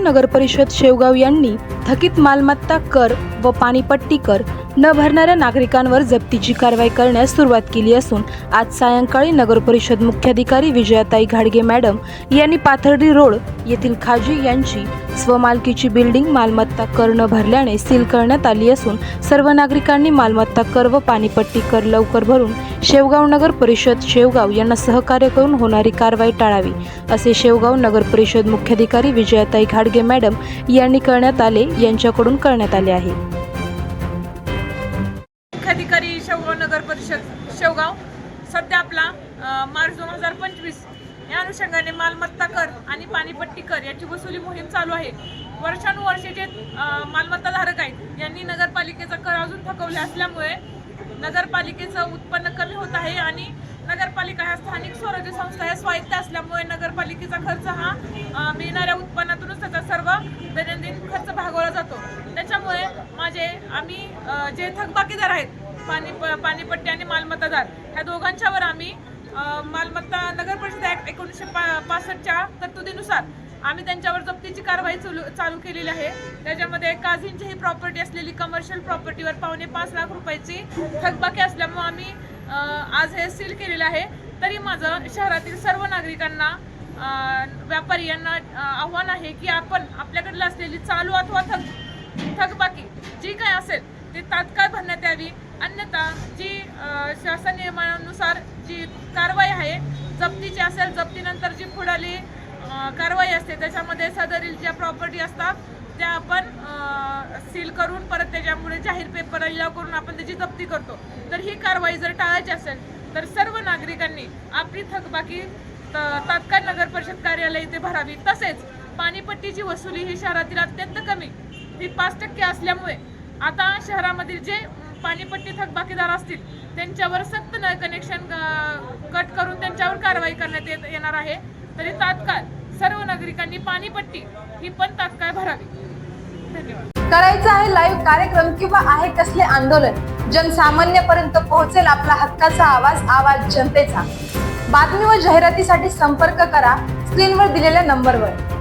नगर परिषद शेवगाव यांनी थकीत मालमत्ता कर व पाणीपट्टी कर न भरणाऱ्या नागरिकांवर जप्तीची कारवाई करण्यास सुरुवात केली असून आज सायंकाळी नगर परिषद मुख्याधिकारी विजयाताई घाडगे मॅडम यांनी पाथर्डी रोड येथील खाजी यांची स्वमालकीची बिल्डिंग मालमत्ता कर न भरल्याने सील करण्यात आली असून सर्व नागरिकांनी मालमत्ता कर व पाणीपट्टी कर लवकर भरून शेवगाव नगर परिषद शेवगाव यांना सहकार्य करून होणारी कारवाई टाळावी असे शेवगाव नगर परिषद मुख्याधिकारी विजयाताई घाडगे मॅडम यांनी यांच्याकडून करण्यात आले आहे। मुख्याधिकारी शेवगाव नगर परिषद शेवगाव सध्या आपला मार्च 2025 या अनुषंगाने मालमत्ता कर आणि पाणीपट्टी कर याची वसुली मोहीम चालू आहे। वर्षानुवर्षे जे मालमत्ताधारक आहेत यांनी नगरपालिकेचा कर अजून थकवले असल्यामुळे नगरपालिकेचं उत्पन्न कमी होत आहे आणि नगरपालिका ह्या स्थानिक स्वराज्य संस्था ह्या स्वायत्त असल्यामुळे नगरपालिकेचा खर्च हा मिळणाऱ्या उत्पन्नातूनच त्याचा सर्व दैनंदिन खर्च भागवला जातो। त्याच्यामुळे आम्ही जे थकबाकीदार आहेत पाणीपट्टी आणि मालमत्तादार ह्या दोघांच्यावर आम्ही मालमत्ता नगर परिषद ॲक्ट 1965च्या तरतुदीनुसार आम्ही त्यांच्यावर जप्तीची कारवाई चालू केलेली आहे। त्याच्यामध्ये काझींची ही प्रॉपर्टी असलेली कमर्शियल प्रॉपर्टीवर 5.5 लाख रुपयाची थकबाकी असल्यामुळे आम्ही आज हे सील केलेलं आहे। तरी माझं शहरातील सर्व नागरिकांना व्यापारी यांना आव्हान आहे की आपण आपल्याकडे असलेली चालू अथवा थकबाकी जी काय असेल ते तात्काळ भरण्यात यावी, अन्यथा जी शासन नियमानुसार जी कारवाई आहे जप्तीची असेल, जप्तीनंतर जी पुढाली कारवाई असते त्याच्यामध्ये सदरील ज्या प्रॉपर्टी असतात त्या आपण सील करून परत त्याच्यामुळे जाहीर पेपर लिलाव करून आपण त्याची जप्ती करतो। तर ही कारवाई जर टाळायची असेल तर सर्व नागरिकांनी आपली थकबाकी तात्काळ नगर परिषद कार्यालय इथे भरावी। तसेच पाणीपट्टीची वसुली ही शहरातील अत्यंत कमी ही 5% असल्यामुळे आता शहरामधील जे पाणीपट्टी थकबाकीदार असतील त्यांच्यावर सक्त नळ कनेक्शन कट करून त्यांच्यावर कारवाई करण्यात येणार आहे। तरी तात्काळ सर्व नागरिकांनी पाणीपट्टी ही पण तात्काळ भरावी। धन्यवाद। करायचं आहे लाईव्ह कार्यक्रम किंवा आहे कसले आंदोलन जनसामान्यपर्यंत पोहोचेल आपला हक्काचा आवाज जनतेचा। बातमी व जाहिरातीसाठी संपर्क करा स्क्रीनवर दिलेल्या नंबरवर।